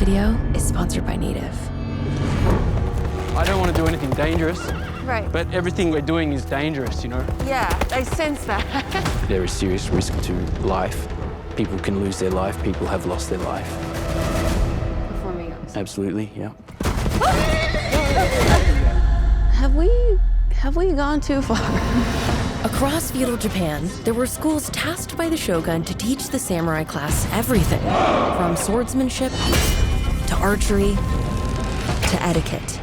video is sponsored by Native. I don't want to do anything dangerous. Right. But everything we're doing is dangerous, you know? Yeah, I sense that. There is serious risk to life. People can lose their life. People have lost their life. Performing arts. Absolutely, yeah. Have we gone too far? Across feudal Japan, there were schools tasked by the shogun to teach the samurai class everything, from swordsmanship to archery to etiquette.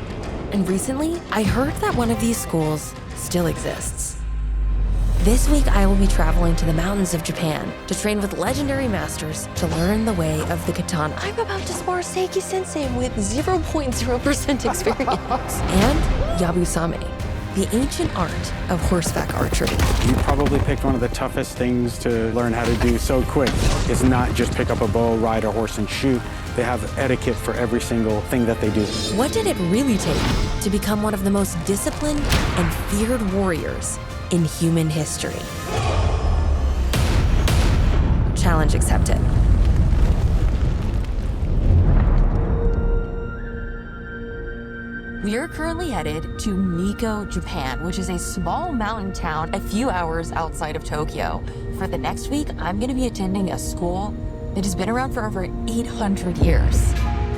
And recently, I heard that one of these schools still exists. This week, I will be traveling to the mountains of Japan to train with legendary masters to learn the way of the katana. I'm about to spar Seiki-sensei with 0.0% experience. And Yabusame, the ancient art of horseback archery. You probably picked one of the toughest things to learn how to do so quick. It's not just pick up a bow, ride a horse, and shoot. They have etiquette for every single thing that they do. What did it really take to become one of the most disciplined and feared warriors in human history? Challenge accepted. We are currently headed to Nikko, Japan, which is a small mountain town a few hours outside of Tokyo. For the next week, I'm going to be attending a school that has been around for over 800 years.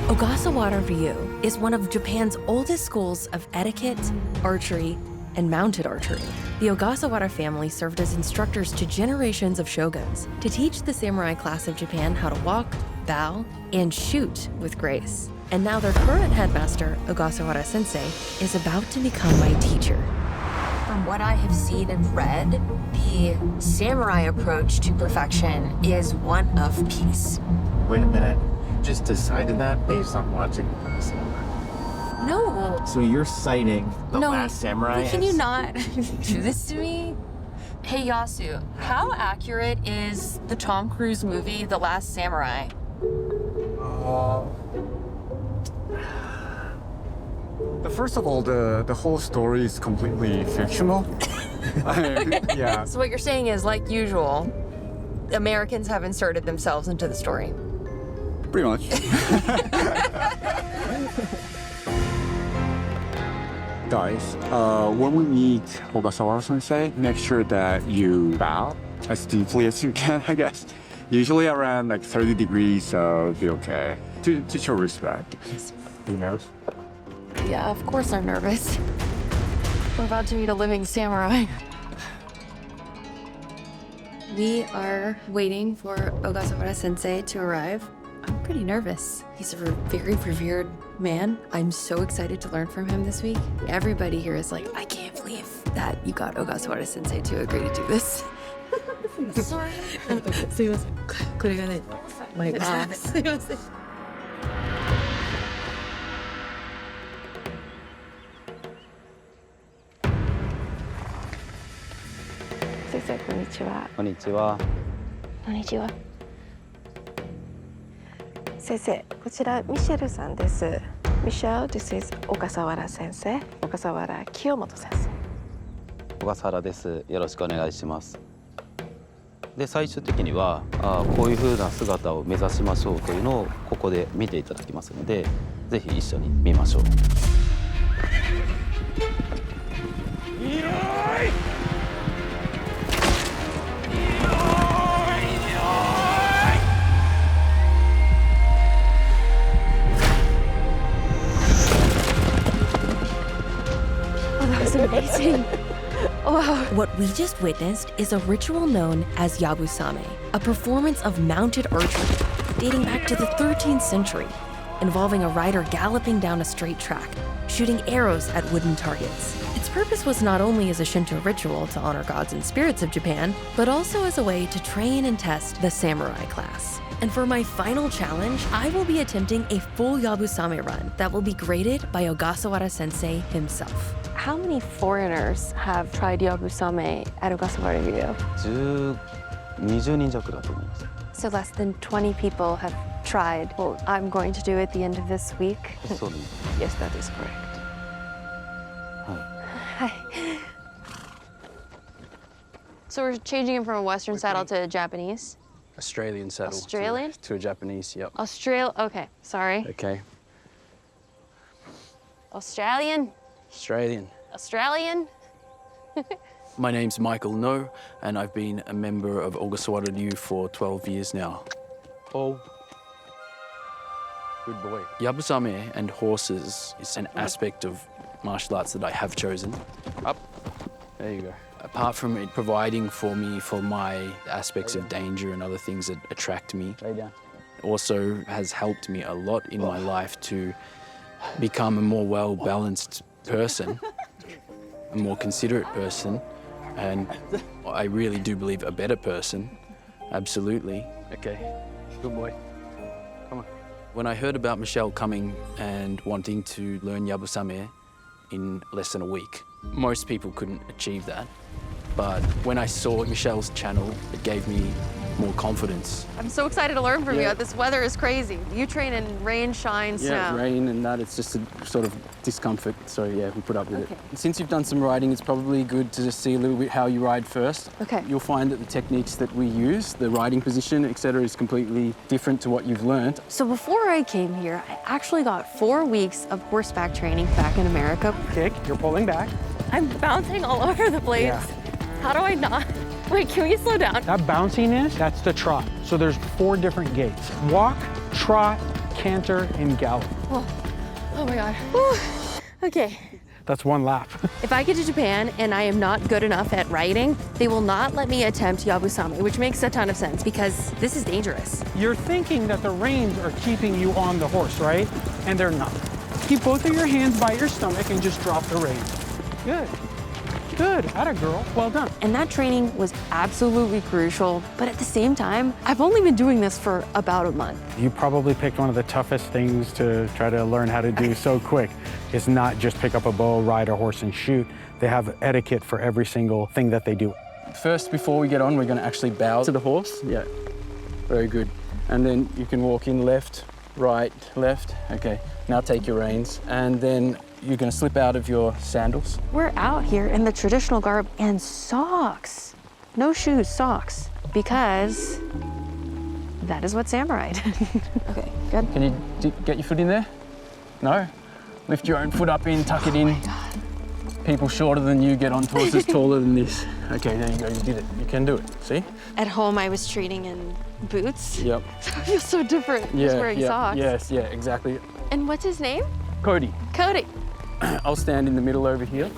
Ogasawara-Ryu is one of Japan's oldest schools of etiquette, archery, and mounted archery. The Ogasawara family served as instructors to generations of shoguns to teach the samurai class of Japan how to walk, bow, and shoot with grace. And now their current headmaster, Ogasawara-sensei, is about to become my teacher. From what I have seen and read, the samurai approach to perfection is one of peace. Wait a minute. You just decided that based on watching Samurai? No. So you're citing The Last Samurai? Can you not do this to me? Hey, Yasu, how accurate is the Tom Cruise movie, The Last Samurai? First of all, the whole story is completely fictional. Yeah. So what you're saying is, like usual, Americans have inserted themselves into the story. Pretty much. Guys, when we meet Ogasawara-sensei, make sure that you bow as deeply as you can, I guess. Usually around like 30 degrees, so it'll be okay. To show respect. You know? Yeah, of course I'm nervous. We're about to meet a living samurai. We are waiting for Ogasawara-sensei to arrive. I'm pretty nervous. He's a very revered man. I'm so excited to learn from him this week. Everybody here is like, I can't believe that you got Ogasawara-sensei to agree to do this. Sorry. すいません。これがね、マイク。すいません。先生、こんにちは。こんにちは。こんにちは。先生、こちらミシェルさんです。ミシェル、this is 小笠原先生。小笠原清本先生。小笠原です。よろしくお願いします。で、最終的にはこういう風な姿を目指しましょうというのをここで見ていただきますので、ぜひ一緒に見ましょう。Amazing. Wow. What we just witnessed is a ritual known as Yabusame, a performance of mounted archery dating back to the 13th century, involving a rider galloping down a straight track, shooting arrows at wooden targets. Its purpose was not only as a Shinto ritual to honor gods and spirits of Japan, but also as a way to train and test the samurai class. And for my final challenge, I will be attempting a full Yabusame run that will be graded by Ogasawara-sensei himself. How many foreigners have tried Yabusame at Ogasawara-Ryu? 20人弱だと思います。 So less than 20 people have tried. Well, I'm going to do it at the end of this week. そうです。 Yes, that is correct. はい。 Hi. So we're changing him from a Western saddle to Japanese. Australian saddle. Australian? To a Japanese, yep. Okay, sorry. Okay. Australian. Australian. My name's Michael No, and I've been a member of Ogasawara-Ryu for 12 years now. Oh. Good boy. Yabusame and horses is an aspect of martial arts that I have chosen. Up. There you go. Apart from it providing for me for my aspects of danger and other things that attract me, Lay down. also has helped me a lot in my life to become a more well-balanced person, a more considerate person, and I really do believe a better person, absolutely. Okay. Good boy. Come on. When I heard about Michelle coming and wanting to learn Yabusame in less than a week, most people couldn't achieve that. But when I saw Michelle's channel, it gave me more confidence. I'm so excited to learn from Yeah. you. This weather is crazy. You train in rain, shine, snow. Yeah, rain and that, it's just a sort of discomfort. So yeah, we put up with Okay. it. Since you've done some riding, it's probably good to just see a little bit how you ride first. Okay. You'll find that the techniques that we use, the riding position, etc., is completely different to what you've learned. So before I came here, I actually got 4 weeks of horseback training back in America. Kick, you're pulling back. I'm bouncing all over the place. Yeah. How do I not? Wait, can we slow down? That bounciness, that's the trot. So there's 4 different gaits. Walk, trot, canter, and gallop. Oh my God. Whew. Okay. That's 1 lap. If I get to Japan and I am not good enough at riding, they will not let me attempt Yabusame, which makes a ton of sense because this is dangerous. You're thinking that the reins are keeping you on the horse, right? And they're not. Keep both of your hands by your stomach and just drop the reins. Good. Good. Atta girl. Well done. And that training was absolutely crucial. But at the same time, I've only been doing this for about a month. You probably picked one of the toughest things to try to learn how to do so quick. It's not just pick up a bow, ride a horse, and shoot. They have etiquette for every single thing that they do. First, before we get on, we're going to actually bow to the horse. Yeah, very good. And then you can walk in left, right, left. Okay, now take your reins. And then you're going to slip out of your sandals. We're out here in the traditional garb and socks. No shoes, socks. Because that is what samurai did. Okay, good. Can you get your foot in there? No? Lift your own foot up in, tuck it in. Oh my God. People shorter than you get on horses taller than this. Okay, there you go, you did it. You can do it, see? At home, I was training in boots. Yep. So I feel so different just wearing socks. Yes, yeah, exactly. And what's his name? Cody, Cody. I'll stand in the middle over here.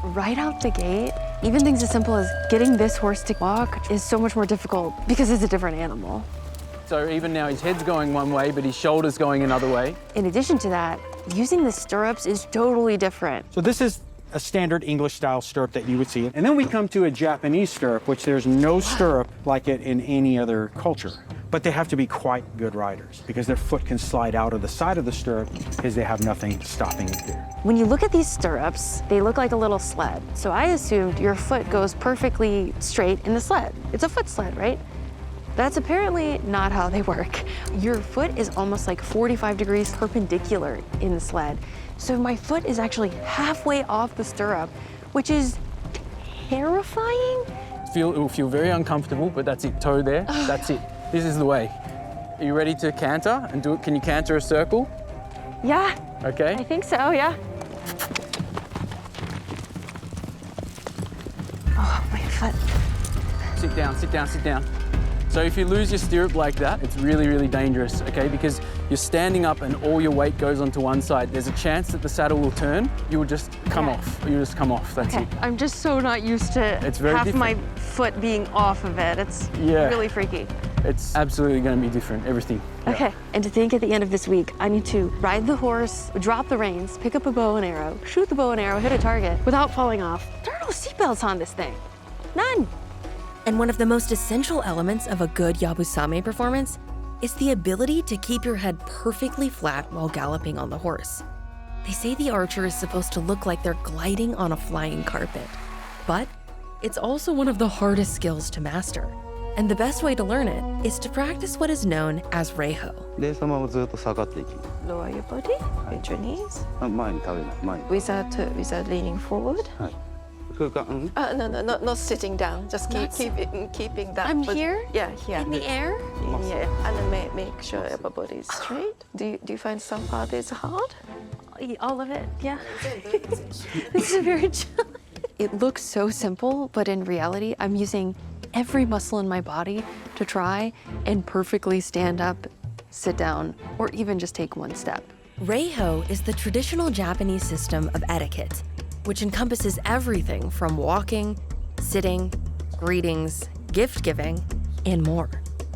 Right out the gate, even things as simple as getting this horse to walk is so much more difficult because it's a different animal. So even now his head's going one way, but his shoulder's going another way. In addition to that, using the stirrups is totally different. So this is a standard English-style stirrup that you would see. And then we come to a Japanese stirrup, which there's no stirrup like it in any other culture. But they have to be quite good riders because their foot can slide out of the side of the stirrup because they have nothing stopping it here. When you look at these stirrups, they look like a little sled. So I assumed your foot goes perfectly straight in the sled. It's a foot sled, right? That's apparently not how they work. Your foot is almost like 45 degrees perpendicular in the sled. So my foot is actually halfway off the stirrup, which is terrifying. It will feel very uncomfortable, but that's it, toe there, that's it. This is the way. Are you ready to canter and do it? Can you canter a circle? Yeah, Okay. I think so, yeah. Oh, my foot. Sit down, sit down, sit down. So if you lose your stirrup like that, it's really, really dangerous, okay? Because you're standing up and all your weight goes onto one side. There's a chance that the saddle will turn. You will just come off. You just come off, that's Okay, it. I'm just so not used to It's very half my different. foot being off of it. It's Yeah. really freaky. It's absolutely gonna be different, everything. Yeah. Okay, and to think at the end of this week, I need to ride the horse, drop the reins, pick up a bow and arrow, shoot the bow and arrow, hit a target without falling off. There are no seatbelts on this thing. None. And one of the most essential elements of a good Yabusame performance is the ability to keep your head perfectly flat while galloping on the horse. They say the archer is supposed to look like they're gliding on a flying carpet, but it's also one of the hardest skills to master. And the best way to learn it is to practice what is known as Reiho. で、そのままずっと下がっていき、 Lower your body with your knees 前に倒れない、前に。 without leaning forward. はい。No, not sitting down. Just keeping that. I'm but- here? Yeah, here. In the air? Yeah, and then make sure everybody is straight. Do you find some part is hard? All of it, yeah. This is very challenging. It looks so simple, but in reality, I'm using every muscle in my body to try and perfectly stand up, sit down, or even just take one step. Reiho is the traditional Japanese system of etiquette, which encompasses everything from walking, sitting, greetings, gift-giving, and more.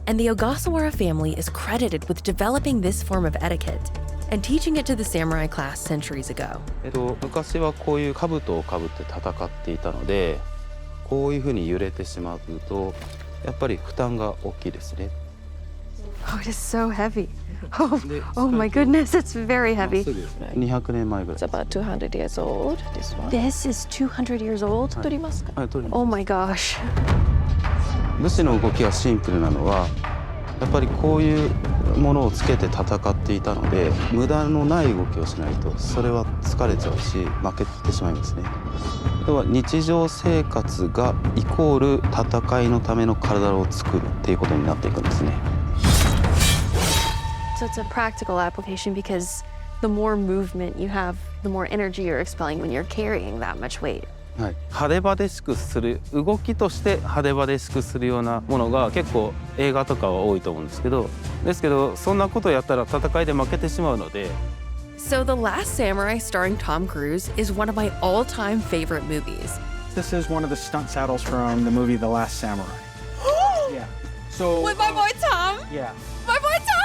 And the Ogasawara family is credited with developing this form of etiquette and teaching it to the samurai class centuries ago. 昔はこういう兜をかぶって戦っていたので、こういう風に揺れてしまうと、やっぱり負担が大きいですね。Oh, it is so heavy. Oh my goodness, it's very heavy. 200年前ぐらい。 It's about 200 years old, this one. This is 200 years old? 取りますか? Oh my gosh. 武士の動きがシンプルなのは、やっぱりこういうものをつけて戦っていたので、無駄のない動きをしないとそれは疲れちゃうし負けてしまいますね。要は日常生活がイコール戦いのための体を作るっていうことになっていくんですね。So it's a practical application because the more movement you have, the more energy you're expelling when you're carrying that much weight. はい、派手派手しくする動きとして派手派手しくするようなものが結構映画とかは多いと思うんですけどそんなことやったら戦いで負けてしまうので。 So The Last Samurai starring Tom Cruise is one of my all-time favorite movies. This is one of the stunt saddles from the movie The Last Samurai. Yeah. So. With my boy Tom! Yeah. My boy Tom!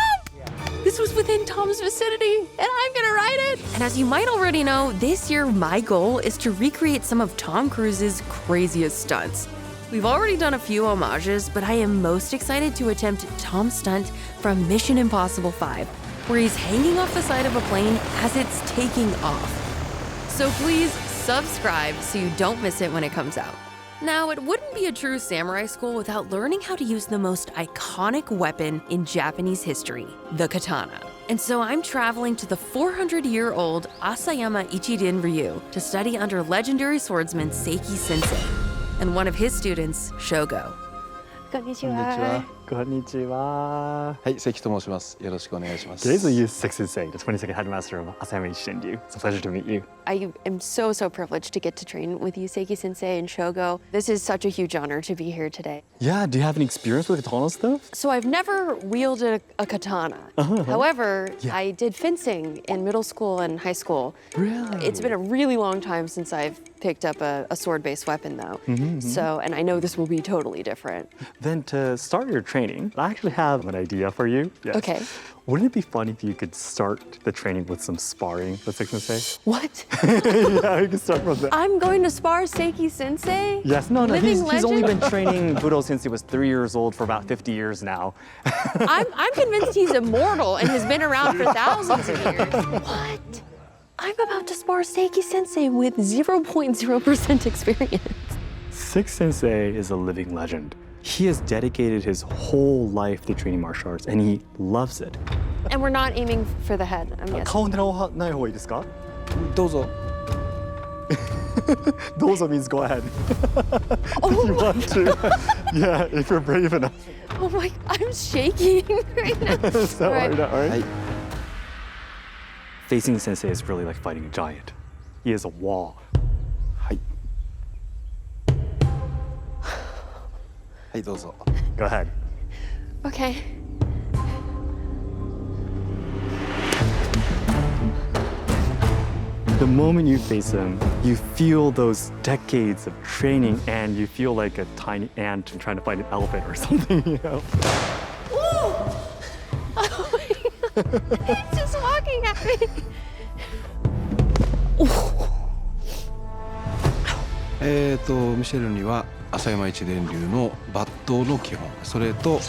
This was within Tom's vicinity, and I'm gonna ride it! And as you might already know, this year my goal is to recreate some of Tom Cruise's craziest stunts. We've already done a few homages, but I am most excited to attempt Tom's stunt from Mission Impossible 5, where he's hanging off the side of a plane as it's taking off. So please subscribe so you don't miss it when it comes out. Now, it wouldn't be a true samurai school without learning how to use the most iconic weapon in Japanese history, the katana. And so I'm traveling to the 400-year-old ASAYAMA-ICHIDEN-RYU to study under legendary swordsman Seiki Sensei and one of his students, Shogo. こんにちは。こんにちは。はい、関と申します。よろしくお願いします。 Today's the Sekai Sensei, the 22nd Headmaster of ASAYAMA-ICHIDEN-RYU. It's a pleasure to meet you. I am so privileged to get to train with you, Seiki Sensei and Shogo. This is such a huge honor to be here today. Yeah, do you have any experience with katana stuff? So I've never wielded a katana. However, I did fencing in middle school and high school. Really? It's been a really long time since I've picked up a sword-based weapon though. So, and I know this will be totally different. Then to start your training, I actually have an idea for you. Yes. Okay. Wouldn't it be fun if you could start the training with some sparring with Sekai Sensei? What? Yeah, you can start from that. I'm going to spar Seiki Sensei? Yes, no, Living he's only legend? been training Budo since he was 3 years old for about 50 years now. I'm convinced he's immortal and has been around for thousands of years. What? I'm about to spar Seiki Sensei with 0.0% experience. Sekai Sensei is a living legend. He has dedicated his whole life to training martial arts, and he loves it. And we're not aiming for the head, I'm guessing. 顔狙わない方がいいですか? どうぞ。どうぞ means go ahead. If you want to. Yeah, if you're brave enough. Oh my, I'm shaking right now. So, All right. all right. はい。 Facing Sensei is really like fighting a giant. He is a wall. はい。はい、どうぞ。 Go ahead. Okay. The moment you face him, you feel those decades of training, and you feel like a tiny ant trying to find an elephant or something, you know? Oh my God. He's just walking at me. ミシェルには浅山一伝流の抜刀の基本、それと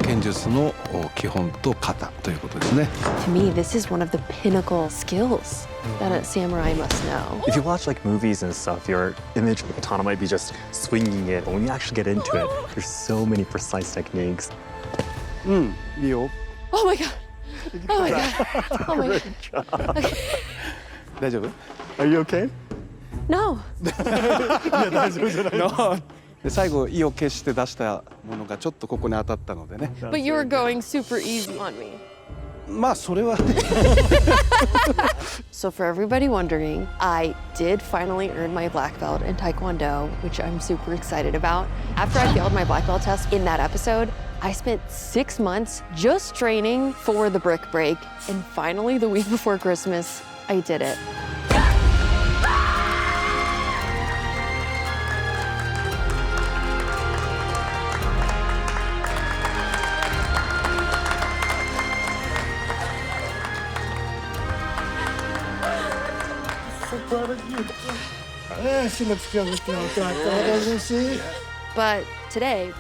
剣術の基本と型ということですね。 To me, this is one of the pinnacle skills that a samurai must know. If you watch like movies and stuff, your image of the katana might be just swinging it, but when you actually get into it, there's so many precise techniques. いいよ。 Oh my God. Oh my God. Oh my God. Okay. 大丈夫？ Are you okay? No. で最後意を決して出したものがちょっとここに当たったのでね。 But you were going super easy on me. まあそれは So for everybody wondering, I did finally earn my black belt in Taekwondo, which I'm super excited about. After I failed my black belt test in that episode, I spent 6 months just training for the brick break. And finally, the week before Christmas, I did it. But today,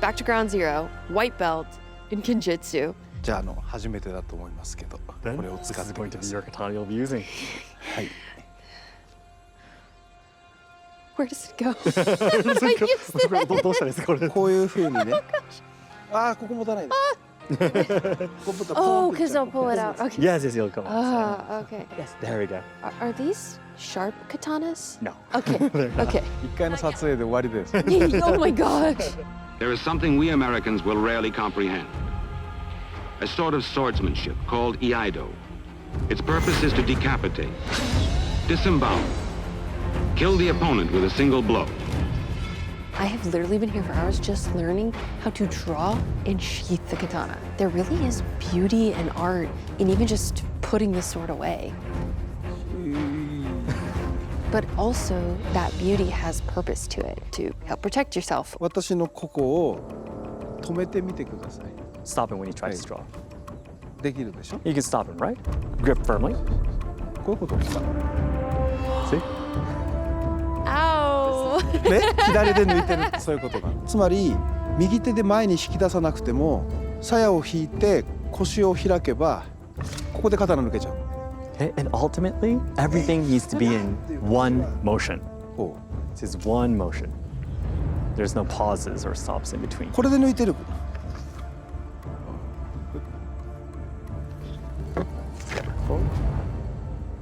back to ground zero, white belt in Kenjutsu. じゃあ初めてだと思いますけど、こ Then れを this 使っ is て going み to てく be だ your さい。 katana you'll be using. はい。 Where does it go? I used it. どうしたんですかこれ？こういう風にね。ああここ持たないで。ここ持ったら Oh, ポンといっ because ちゃう I'll pull it out. Okay. Yes, yes, you'll come. Ah, okay. Yes, there we go. Are these sharp katanas? No. Okay. Okay. 一回の撮影で終わりです。 Oh my gosh. There is something we Americans will rarely comprehend. A sort of swordsmanship called iaido. Its purpose is to decapitate, disembowel, kill the opponent with a single blow. I have literally been here for hours just learning how to draw and sheath the katana. There really is beauty and art in even just putting the sword away. But also, that beauty has purpose to it, to help protect yourself. 私のここを止めてみてください。 Stop it when he tries to draw. できるでしょ？ You can stop him, right? Grip firmly. こういうことですか？ See? Ow! ね、左で抜いてるってそういうことなの。つまり右手で前に引き出さなくても、鞘を引いて腰を開けばここで刀抜けちゃう。 Okay, and ultimately, everything needs to be in one motion. こ This is one motion. There's no pauses or stops in between. う。これで抜いてる。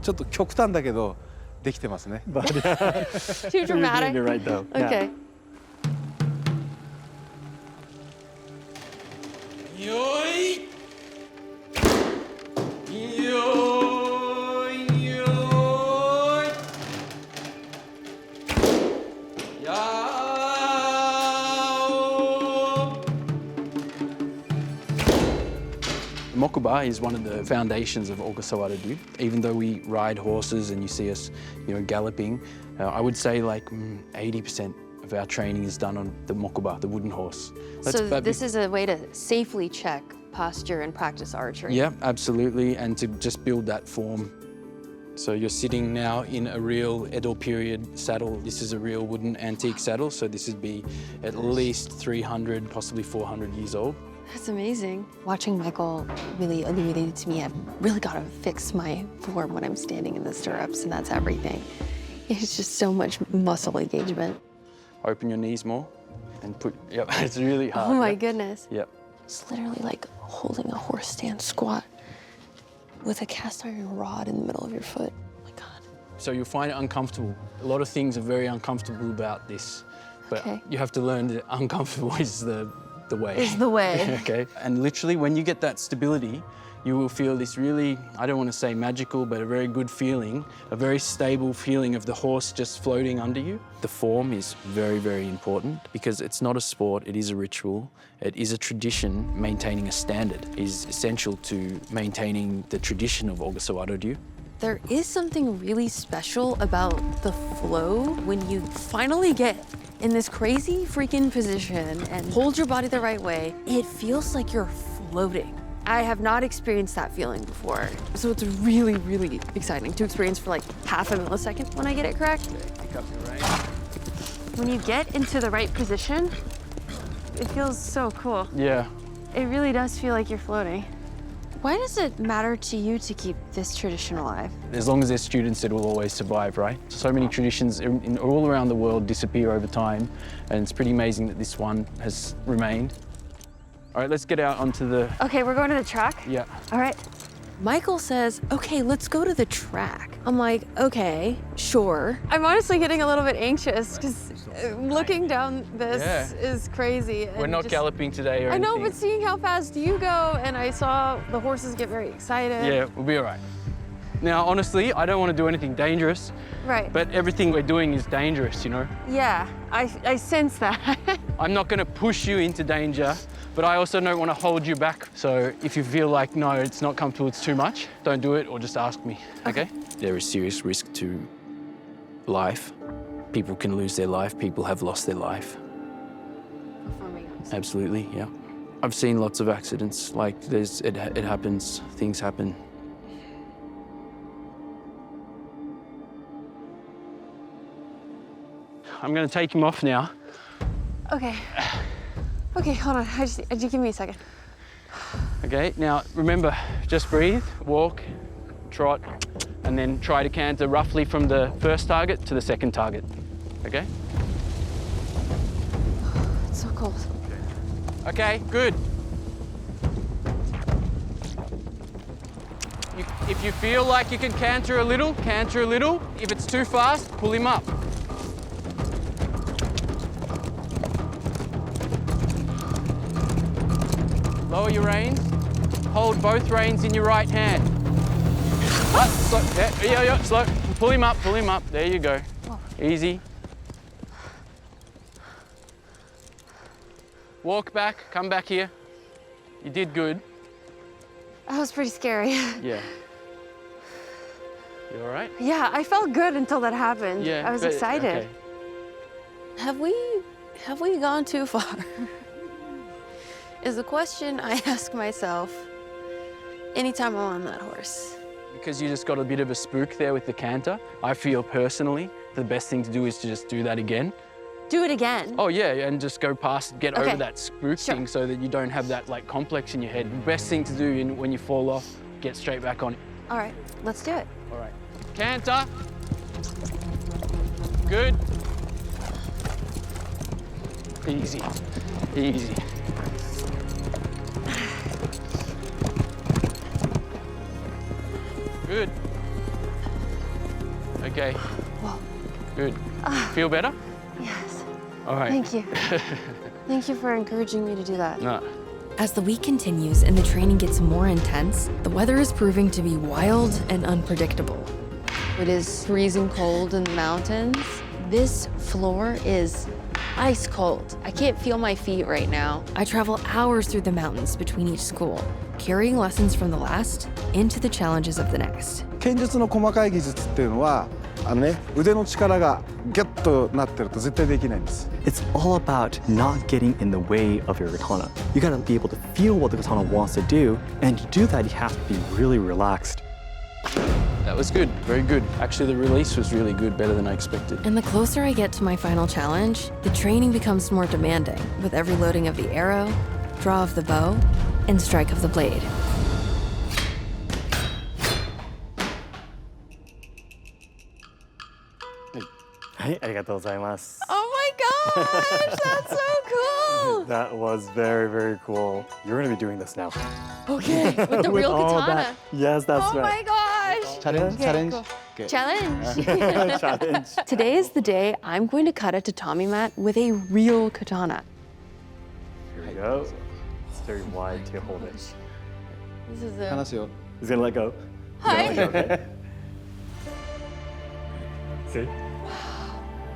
ちょっと極端だけどできてますね。 Too dramatic. You're right, though. Yeah. Okay. Mokuba is one of the foundations of Ogasawara-Ryu. Even though we ride horses and you see us, galloping, I would say like 80% of our training is done on the mokuba, the wooden horse. So this is a way to safely check posture and practice archery. Yeah, absolutely, and to just build that form. So you're sitting now in a real Edo period saddle. This is a real wooden antique saddle, so this would be at least 300, possibly 400 years old. That's amazing. Watching Michael really illuminated to me, I've really got to fix my form when I'm standing in the stirrups, and that's everything. It's just so much muscle engagement. Open your knees more and put, yep, it's really hard. Oh my yep. goodness. Yep. It's literally like holding a horse stand squat with a cast iron rod in the middle of your foot. Oh my God. So you'll find it uncomfortable. A lot of things are very uncomfortable about this, but you have to learn that uncomfortable is the way. Is the way. Okay. And literally when you get that stability, you will feel this really, I don't want to say magical, but a very good feeling, a very stable feeling of the horse just floating under you. The form is very, very important because it's not a sport, it is a ritual. It is a tradition. Maintaining a standard is essential to maintaining the tradition of Ogasawara-Ryu. There is something really special about the flow when you finally get in this crazy freaking position and hold your body the right way. It feels like you're floating. I have not experienced that feeling before. So it's really, really exciting to experience for like half a millisecond when I get it correct. When you get into the right position, it feels so cool. Yeah. It really does feel like you're floating. Why does it matter to you to keep this tradition alive? As long as there's students, it will always survive, right? So many traditions all around the world disappear over time, and it's pretty amazing that this one has remained. All right, let's get out onto the... Okay, we're going to the track? Yeah. All right. Michael says, okay, let's go to the track. I'm like, okay, sure. I'm honestly getting a little bit anxious because looking down this is crazy. We're not galloping today or I know, anything. but seeing how fast you go, and I saw the horses get very excited. Yeah, we'll be all right. Now, honestly, I don't want to do anything dangerous. Right. But everything we're doing is dangerous, you know? Yeah, I sense that. I'm not going to push you into danger, but I also don't want to hold you back. So if you feel like, no, it's not comfortable, it's too much, don't do it or just ask me, okay? There is serious risk to life. People can lose their life. People have lost their life. Absolutely, yeah. I've seen lots of accidents. Like, it happens, things happen. I'm gonna take him off now. Okay. Okay, hold on. Just give me a second. Okay, now remember, just breathe, walk, trot, and then try to canter roughly from the first target to the second target. Okay? It's so cold. Okay, good. If you feel like you can canter a little, canter a little. If it's too fast, pull him up. Lower your reins. Hold both reins in your right hand. Slow. Yeah, slow. Pull him up, pull him up. There you go. Easy. Walk back, come back here. You did good. That was pretty scary. Yeah. You all right? Yeah, I felt good until that happened. Yeah. I was excited. Okay. Have we gone too far? Is a question I ask myself anytime I'm on that horse. Because you just got a bit of a spook there with the canter, I feel personally the best thing to do is to just do that again. Do it again? Oh yeah, and just go past, get over that spook thing so that you don't have that like complex in your head. The best thing to do when you fall off, get straight back on it. All right, let's do it. All right. Canter. Good. Easy, easy. Good. Okay. Whoa. Good. Feel better? Yes. All right. Thank you. Thank you for encouraging me to do that. No. As the week continues and the training gets more intense, the weather is proving to be wild and unpredictable. It is freezing cold in the mountains. This floor is ice cold. I can't feel my feet right now. I travel hours through the mountains between each school, carrying lessons from the last into the challenges of the next. 剣術の細かい技術っていうのは腕の力がギュッとなってると絶対できないんです。 It's all about not getting in the way of your katana. You gotta be able to feel what the katana wants to do, and to do that, you have to be really relaxed. That was good, very good. Actually, the release was really good, better than I expected. And the closer I get to my final challenge, the training becomes more demanding, with every loading of the arrow, draw of the bow, and strike of the blade. Oh my gosh, that's so cool! That was very, very cool. You're gonna be doing this now. Okay, with the real katana. Yes, that's oh right. my gosh! Challenge. Cool. Challenge. Challenge. Today is the day I'm going to cut a tatami mat with a real katana. Here we go. It's very wide to hold it. This is a... 離すよ。 He's gonna let go. Hi. He's gonna let go, okay? See?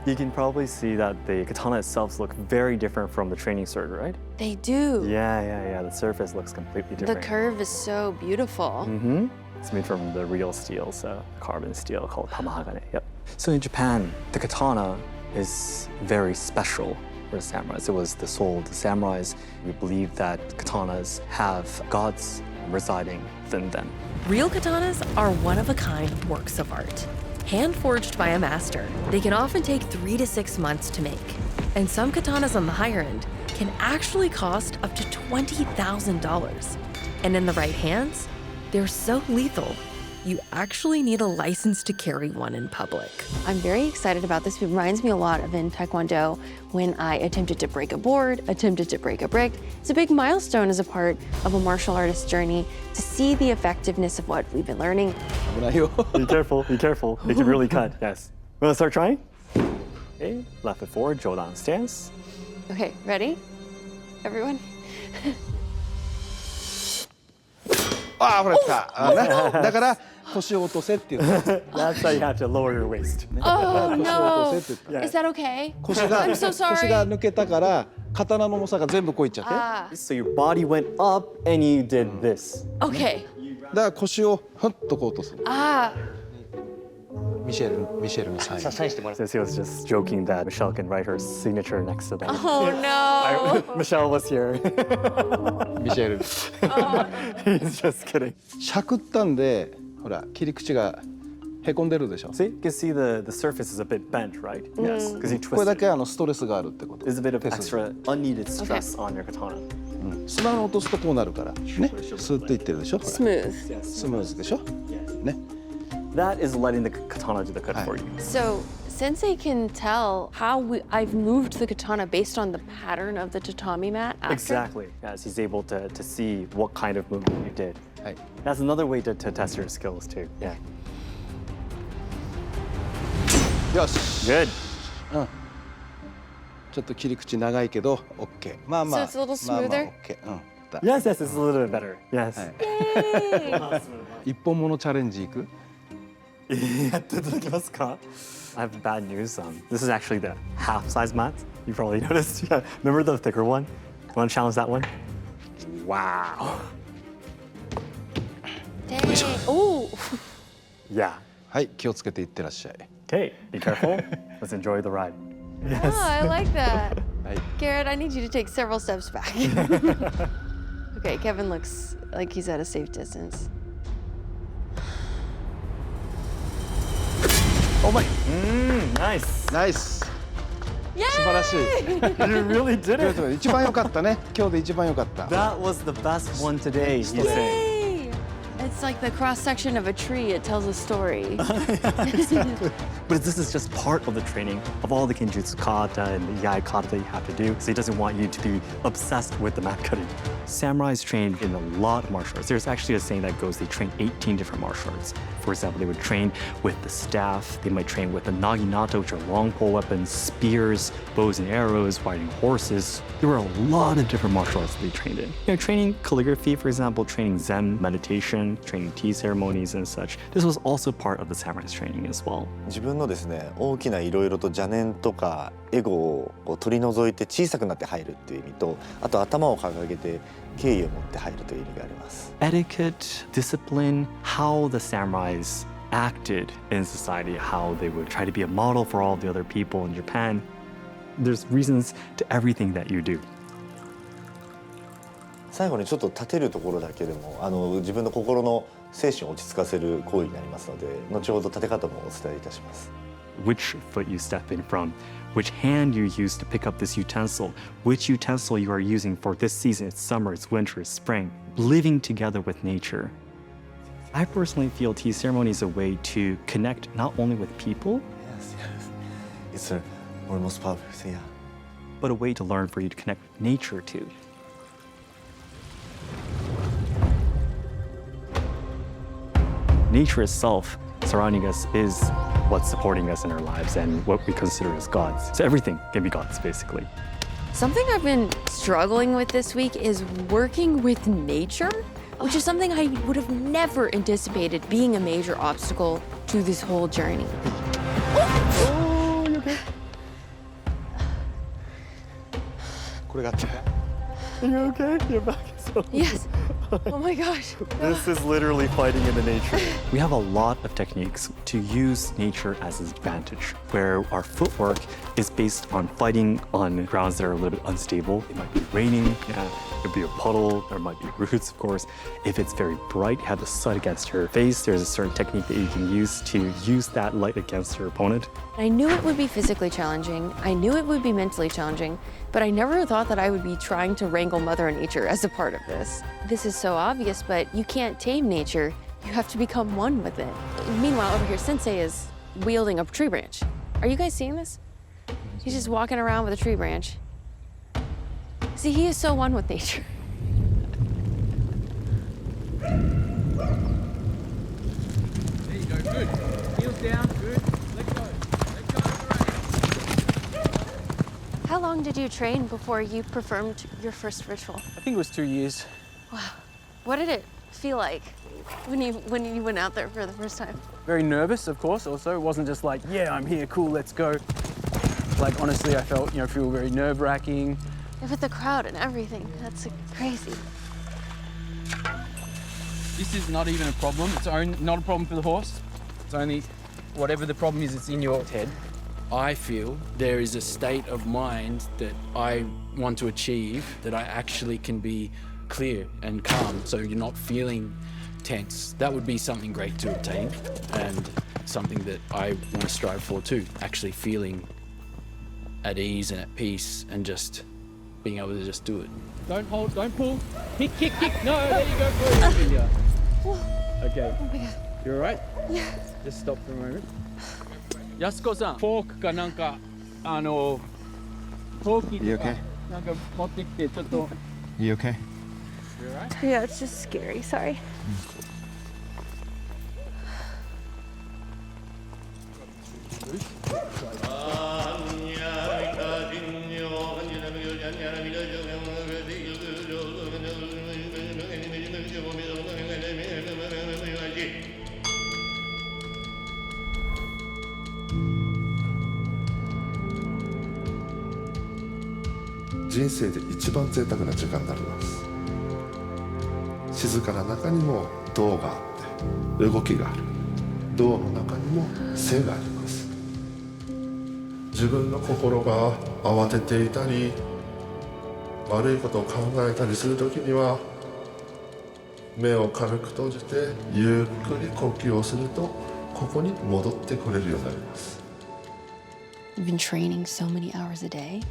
You can probably see that the katana itself looks very different from the training sword, right? They do. Yeah. The surface looks completely different. The curve is so beautiful. Mm-hmm. It's made from the real steel, so carbon steel called tamahagane. Yep. So in Japan, the katana is very special for the samurais. It was the soul of the samurais. We believe that katanas have gods residing within them. Real katanas are one-of-a-kind works of art. Hand-forged by a master, they can often take 3 to 6 months to make. And some katanas on the higher end can actually cost up to $20,000. And in the right hands, they're so lethal, you actually need a license to carry one in public. I'm very excited about this. It reminds me a lot of in Taekwondo when I attempted to break a board, attempted to break a brick. It's a big milestone as a part of a martial artist's journey to see the effectiveness of what we've been learning. Be careful, be careful. They can really cut, yes. Wanna start trying? Okay, left foot forward, Jodan stance. Okay, ready? Everyone? ああ、ほら来た。だから腰を落とせっていう。That's how you have to lower your waist. Oh no! 腰を落とせって言って。 Is that okay? 腰が I'm so sorry. 腰が抜けたから刀の重さが全部こういっちゃって。 Ah, So your body went up and you did this. okay. だから腰をふっとこう落とす。 Ah, ミシェルのサイン。 Since he was just joking that Michelle can write her signature next to that. oh no. Michelle was here. ミシェル。 He's just kidding. しゃくったんで、ほら切り口がへこんでるでしょ。 See, you can see the surface is a bit bent, right? Yes, because you これだ twisted. けストレスがあるってこと。 There's a bit of 手数 extra unneeded stress on your katana. スマホ落とすとこうなるから、ね、スーッといってるでしょ。ほら Smooth. スムーズでしょ。ね。 That is letting the katana do the cut for you. So, Sensei can tell how I've moved the katana based on the pattern of the tatami mat after? Exactly. Yes, he's able to see what kind of movement you did. はい。 That's another way to test your skills too. Yeah. よし。 Good. ちょっと切り口長いけど OK。まあまあ。 So it's a little まあまあ smoother? OK。うん。だ Yes, yes, it's a little bit better. Yes. はい。一本物チャレンジいく？ I have bad news. This is actually the half-size mat. You probably noticed. Yeah. Remember the thicker one? You want to challenge that one? Wow. Dang. Oh. Yeah. はい、気をつけていってらっしゃい。 Okay, be careful. Let's enjoy the ride. Yes. Oh, I like that. はい。 Garrett, I need you to take several steps back. Okay, Kevin looks like he's at a safe distance. Oh my. Nice. ナイス。 Yay! 素晴らしい。 You really did it. 一番良かったね。今日で一番良かった。 That was the best one today, he's saying. Yay! It's like the cross section of a tree. It tells a story. But this is just part of the training of all the kenjutsu kata and the yai kata that you have to do. So he doesn't want you to be obsessed with the mat cutting. Samurais trained in a lot of martial arts. There's actually a saying that goes, they train 18 different martial arts. For example, they would train with the staff. They might train with the naginata, which are long pole weapons, spears, bows and arrows, riding horses. There were a lot of different martial arts that they trained in. You know, training calligraphy, for example, training Zen meditation, training tea ceremonies and such. This was also part of the samurai's training as well. 自分のですね、大きないろいろと邪念とかエゴをこう取り除いて小さくなって入るっていう意味と、あと頭を掲げて敬意を持って入るという意味があります。Etiquette, discipline, how the samurais acted in society, how they would try to be a model for all the other people in Japan. There's reasons to everything that you do. 最後にちょっと立てるところだけでも自分の心の精神を落ち着かせる行為になりますので、後ほど立て方もお伝えいたします。 Which foot you step in from, which hand you use to pick up this utensil, which utensil you are using for this season, it's summer, it's winter, it's spring, living together with nature. I personally feel tea ceremony is a way to connect not only with people, Yes, yes. It's a most powerful thing. Yeah. but a way to learn for you to connect with nature too. Nature itself surrounding us is what's supporting us in our lives and what we consider as gods. So everything can be gods, basically. Something I've been struggling with this week is working with nature, which is something I would have never anticipated being a major obstacle to this whole journey. Oh, you okay? これがあった。 Are you okay? Your back is so... Yes. Oh my gosh. This is literally fighting in the nature. We have a lot of techniques to use nature as an advantage, where our footwork is based on fighting on grounds that are a little bit unstable. It might be raining, yeah, it could be a puddle, there might be roots, of course. If it's very bright, have the sun against your face, there's a certain technique that you can use to use that light against your opponent. I knew it would be physically challenging. I knew it would be mentally challenging, but I never thought that I would be trying to wrangle Mother Nature as a part of this. This is so obvious, but you can't tame nature. You have to become one with it. Meanwhile, over here, Sensei is wielding a tree branch. Are you guys seeing this? He's just walking around with a tree branch. See, he is so one with nature. There you go, good. Heels down, good. Let go. Let go of the reins. How long did you train before you performed your first ritual? I think it was 2 years. Wow. What did it feel like when you went out there for the first time? Very nervous, of course, also. It wasn't just like, yeah, I'm here, cool, let's go. Like, honestly, I felt, feel very nerve-wracking. With the crowd and everything, that's crazy. This is not even a problem. It's not a problem for the horse. It's only whatever the problem is, it's in your head. I feel there is a state of mind that I want to achieve that I actually can be clear and calm, so you're not feeling tense. That would be something great to obtain and something that I want to strive for too, actually feeling at ease and at peace and just being able to just do it. Don't hold, don't pull. Kick, kick, kick. No, there you go. Yeah. Okay. Oh my God. You all right? Yeah. Just stop for a moment. Yasuko-san, forkかなんか陶器とかなんか持ってきてちょっと。You okay? You all right? Yeah, it's just scary. Sorry.「人生で一番贅沢な時間になります。静かな中にも動があって動きがある。動の中にも性があります。自分の心が慌てていたり悪いことを考えたりするときには目を軽く閉じてゆっくり呼吸をするとここに戻ってこれるようになります。 I've been training so many hours a day,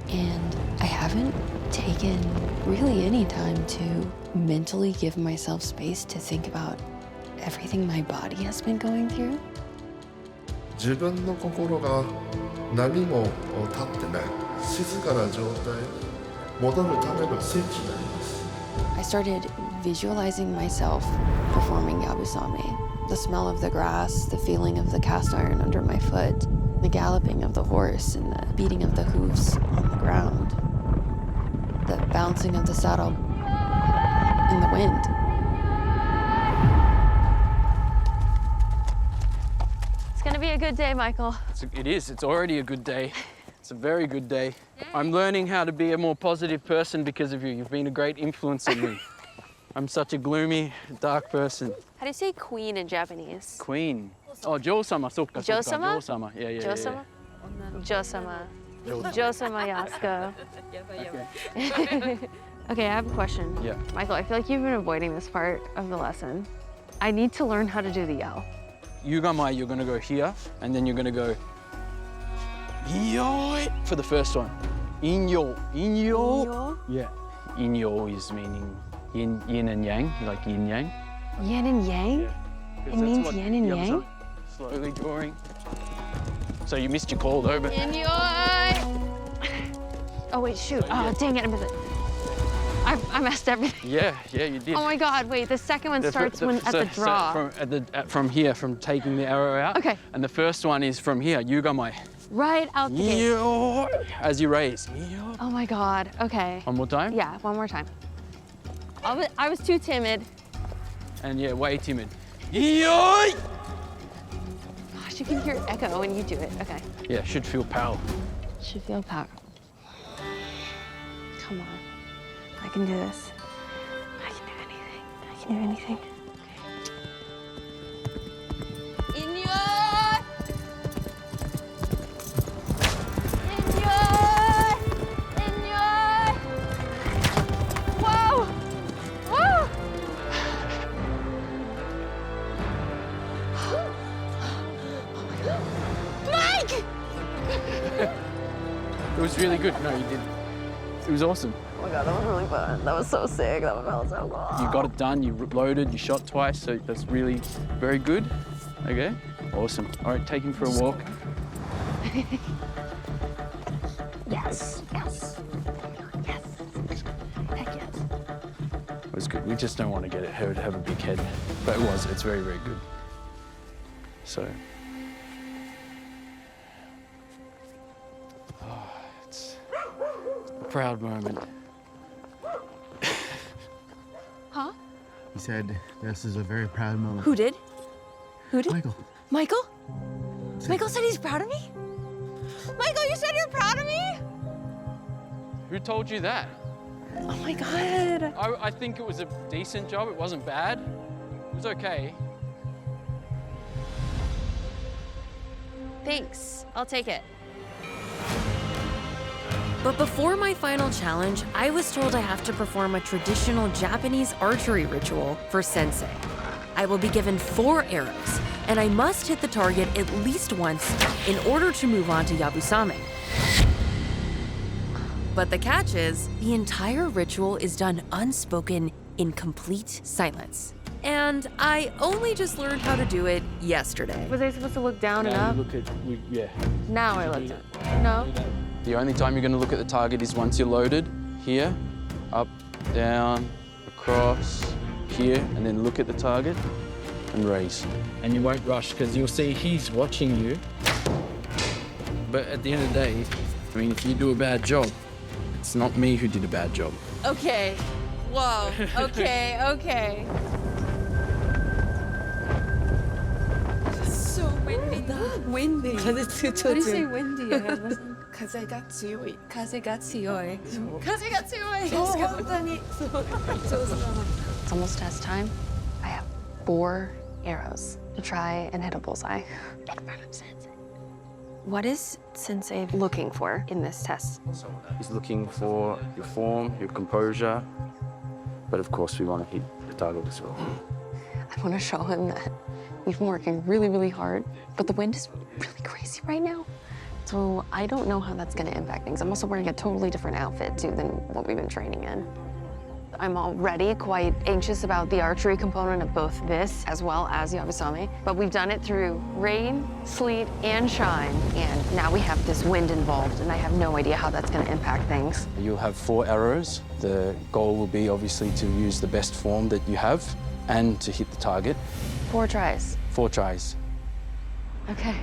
and I haven't taken really any time to mentally give myself space to think about everything my body has been going through. 自分の心が何も立ってない静かな状態に戻るためのスイッチになります。 I started visualizing myself performing yabusame. The smell of the grass, the feeling of the cast iron under my foot, the galloping of the horse and the beating of the hooves on the ground, the bouncing of the saddle in the wind. It's gonna be a good day, Michael. It is. It's already a good day. It's a very good day. I'm learning how to be a more positive person because of you. You've been a great influence on me. I'm such a gloomy, dark person. How do you say queen in Japanese? Queen. Oh, Jo-sama, sokka, sokka. Jo-sama? Jo-sama, yeah. Jo-sama? Jo-sama. Jo-sama Yasuko. Okay. Okay, I have a question. Yeah. Michael, I feel like you've been avoiding this part of the lesson. I need to learn how to do the yell. Yugamai, you're gonna go here, and then you're gonna go Yoi for the first one. Inyo. Inyo. Yeah. Inyo is meaning yin and yang, like yin yang. Yin and yang? Yeah. It means yin and yang? Slowly drawing. So you missed your call though, but... Enjoy! Oh wait, shoot. Oh, dang it, I missed it. I messed everything. Yeah, you did. Oh my God, wait, the second one starts at the draw. From here, from taking the arrow out. Okay. And the first one is from here, Yugamai. Right out the gate. As you raise. Oh my God, okay. One more time? Yeah, one more time. I was too timid. And yeah, way timid. Gosh, you can hear echo when you do it, okay. Yeah, should feel power. Should feel power. Come on, I can do this. I can do anything, I can do anything. It was really good. No, you did. It was awesome. my god, that was really fun. That was so sick. That felt so cool. You got it done, you loaded, you shot twice, so that's really very good. Okay, awesome. All right, take him for a walk. Yes, yes. Yes. Heck yes. It was good. We just don't want to get her to have a big head. But it's very, very good. So. Oh, it's a proud moment. Huh? He said this is a very proud moment. Who did? Who did? Michael. Michael? Michael said he's proud of me? Michael, you said you're proud of me? Who told you that? Oh my god. I think it was a decent job. It wasn't bad. It was okay. Thanks. I'll take it. But before my final challenge, I was told I have to perform a traditional Japanese archery ritual for sensei. I will be given 4 arrows, and I must hit the target at least once in order to move on to Yabusame. But the catch is, the entire ritual is done unspoken in complete silence. And I only just learned how to do it yesterday. Was I supposed to look down and up? Yeah. Now I look down. No? The only time you're going to look at the target is once you're loaded. Here, up, down, across, here, and then look at the target and raise. And you won't rush because you'll see he's watching you. But at the end of the day, I mean, if you do a bad job, it's not me who did a bad job. Okay. Whoa. Okay, okay. It's so windy. Windy. What do you say windy? 風が強い。風が強い。風が強い。本当に。It's almost test time. I have 4 arrows to try and hit a bullseye. In front of Sensei. What is Sensei looking for in this test? He's looking for your form, your composure, but of course we want to hit the target as well. I want to show him that we've been working really, really hard, but the wind is really crazy right now. So I don't know how that's going to impact things. I'm also wearing a totally different outfit, too, than what we've been training in. I'm already quite anxious about the archery component of both this as well as Yabusame, but we've done it through rain, sleet, and shine, and now we have this wind involved, and I have no idea how that's going to impact things. You'll have 4 arrows. The goal will be obviously to use the best form that you have and to hit the target. 4 tries. 4 tries. Okay.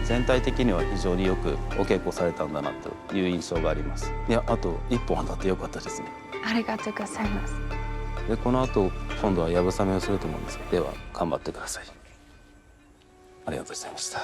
全体的には非常によくお稽古されたんだなという印象があります。いや、あと1本当たってよかったですね。ありがとうございます。で、この後今度はやぶさめをすると思うんです。では頑張ってください。ありがとうございました。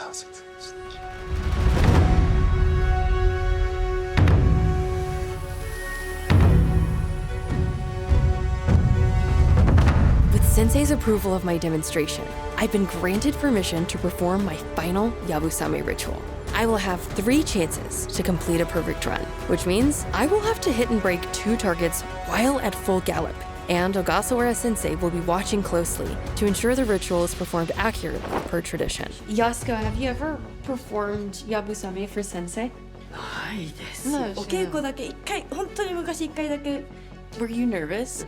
With Sensei's approval of my demonstration, I've been granted permission to perform my final Yabusame ritual. I will have 3 chances to complete a perfect run, which means I will have to hit and break 2 targets while at full gallop, and Ogasawara-sensei will be watching closely to ensure the ritual is performed accurately per tradition. Yasuko, have you ever performed Yabusame for Sensei? ないです。 No, お稽古だけ1回、本当に昔1回だけ。 Were you nervous?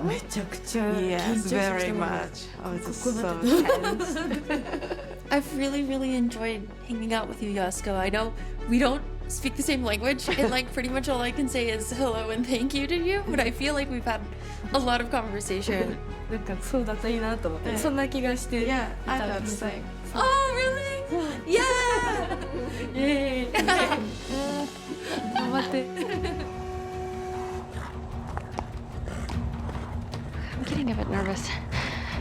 めちゃくちゃ Yes, 緊張して very ま much. I was just ここ so だけ tense. I've really enjoyed hanging out with you, Yasuko. I know we don't speak the same language, and like pretty much all I can say is hello and thank you to you, but I feel like we've had a lot of conversation. なんかそうだったらいいなと思って、そんな気がしていた。 Yeah, I felt the same. Oh, really? Yeah! Yay! 頑張って。 I'm getting a bit nervous.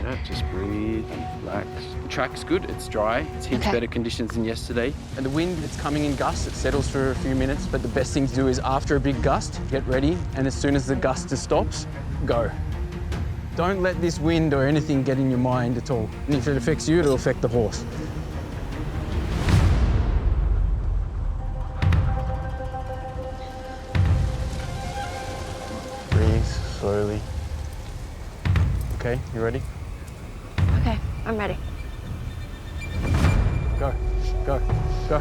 Yeah, just breathe and relax. The track's good, it's dry, it's heaps Okay. better conditions than yesterday. And the wind, it's coming in gusts, it settles for a few minutes, but the best thing to do is after a big gust, get ready, and as soon as the gust stops, go. Don't let this wind or anything get in your mind at all. And if it affects you, it'll affect the horse. Breathe slowly. Okay, you ready? Okay, I'm ready. Go, go, go.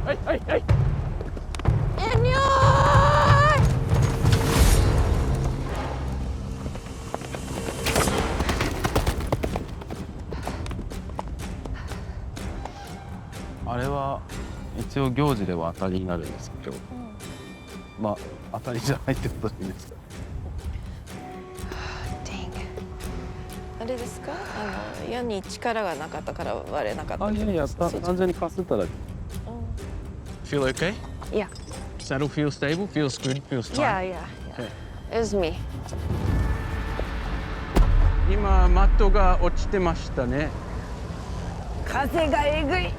Hey, hey, hey! Enjoy! あれは一応行事では当たりになるんですけど、まあ当たりじゃないってことでいいですか。 あれですか？矢に力がなかったから割れなかった。あ、いやいや、単純にかすっただけ。Feel okay? Yeah. Saddle feels stable? Feels good? Feels fine? Yeah. Okay. It was me. 今マットが落ちてましたね。風がえぐい。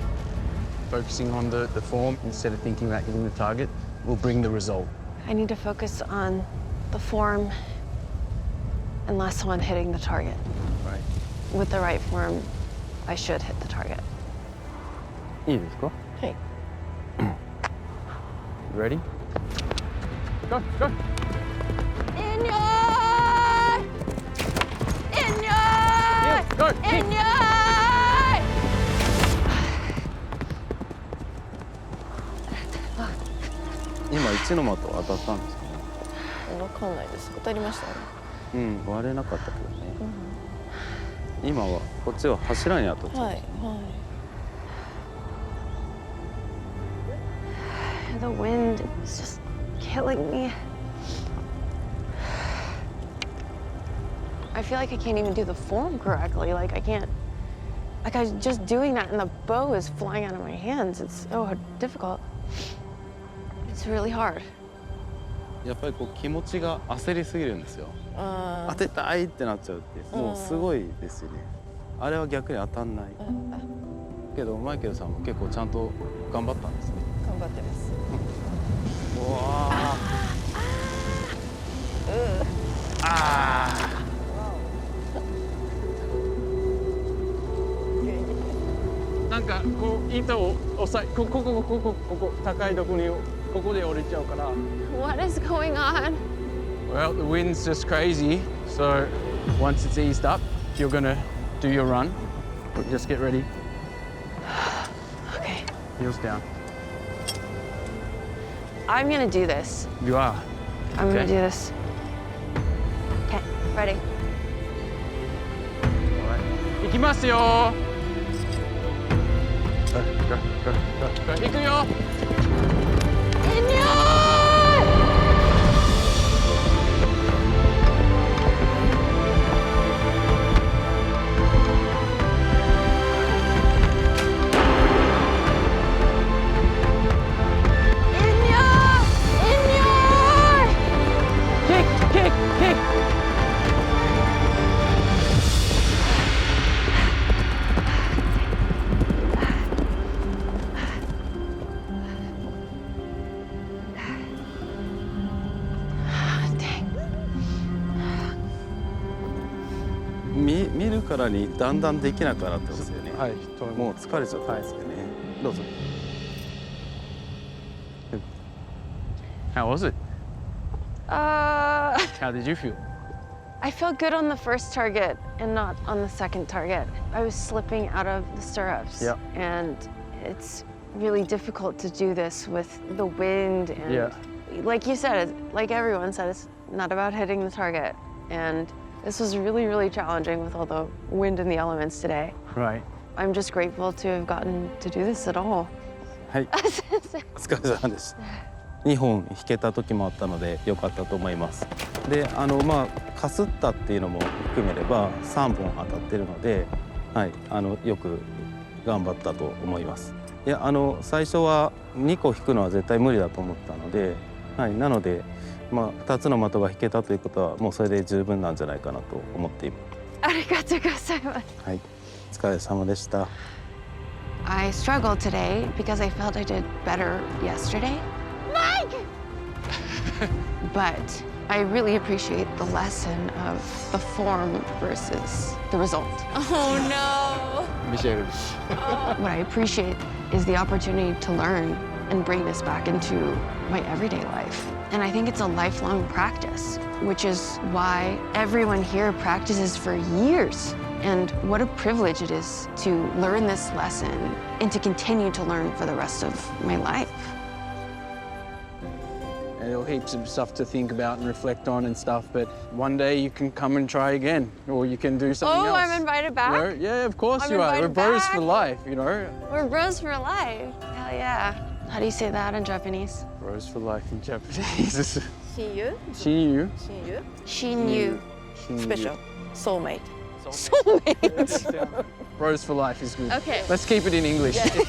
Focusing on the form instead of thinking about hitting the target will bring the result. I need to focus on the form and less on hitting the target. Right. With the right form, I should hit the target. いいですか？はい。You ready? Go, go! Enjoy! Yes, go! Enjoy! 今1の的当たったんですか？わかんないです。当たりましたね。うん、割れなかったけどね。今はこっちは柱に当たっちゃった。はいはい。 The wind is just killing me. I feel like I can't even do the form correctly. Like I can't. Like I was just doing that, and the bow is flying out of my hands. It's so difficult. It's really hard. やっぱりこう気持ちが焦りすぎるんですよ。当てたいってなっちゃうってもうすごいですよね。あれは逆に当たんない。けどマイケルさんも結構ちゃんと頑張ったんですね。頑張ってます。うわなんかこう糸を押さえここ高いところにここで折れちゃうから。 What is going on? Well, the wind's just crazy. So once it's eased up, you're gonna do your run. Just get ready. Okay. Heels down. I'm gonna do this. You are. I'm gonna do this. Okay, ready. Alright. 行きますよ。行くよ。からにだんだんできなくなってますよね。はい、もう疲れちゃったんですよね。どうぞ。How was it? How did you feel? I felt good on the first target and not on the second target. I was slipping out of the stirrups. Yeah. And it's really difficult to do this with the wind and like you said, like everyone said, it's not about hitting the target. And this was really, really challenging with all the wind and the elements today. Right. I'm just grateful to have gotten to do this at all. はい。お疲れ様です。2本引けた時もあったので良かったと思います。で、かすったっていうのも含めれば3本当たってるので、はい、よく頑張ったと思います。いや、最初は2個引くのは絶対無理だと思ったので、はい、なので、2つの的が引けたということはもうそれで十分なんじゃないかなと思っています。ありがとうございます。はい、お疲れ様でした。I struggled today because I felt I did better yesterday. Mike! But I really appreciate the lesson of the form versus the result. Oh no! Michelle. What I appreciate is the opportunity to learn and bring this back into my everyday life. And I think it's a lifelong practice, which is why everyone here practices for years. And what a privilege it is to learn this lesson and to continue to learn for the rest of my life. And there are heaps of stuff to think about and reflect on and stuff, but one day you can come and try again, or you can do something else. Oh, I'm invited back? You know? Yeah, of course you are. We're bros for life, you know? We're bros for life. Hell yeah. How do you say that in Japanese? Bros for life in Japanese. Shinyu? Shinyu. Shinyu. Special. Soulmate. Soulmate. Bros for life is good. Okay. Let's keep it in English. Yeah.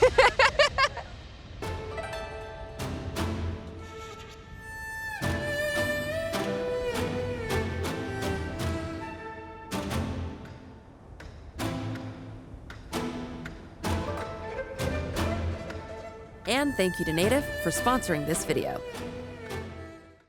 And thank you to Native for sponsoring this video.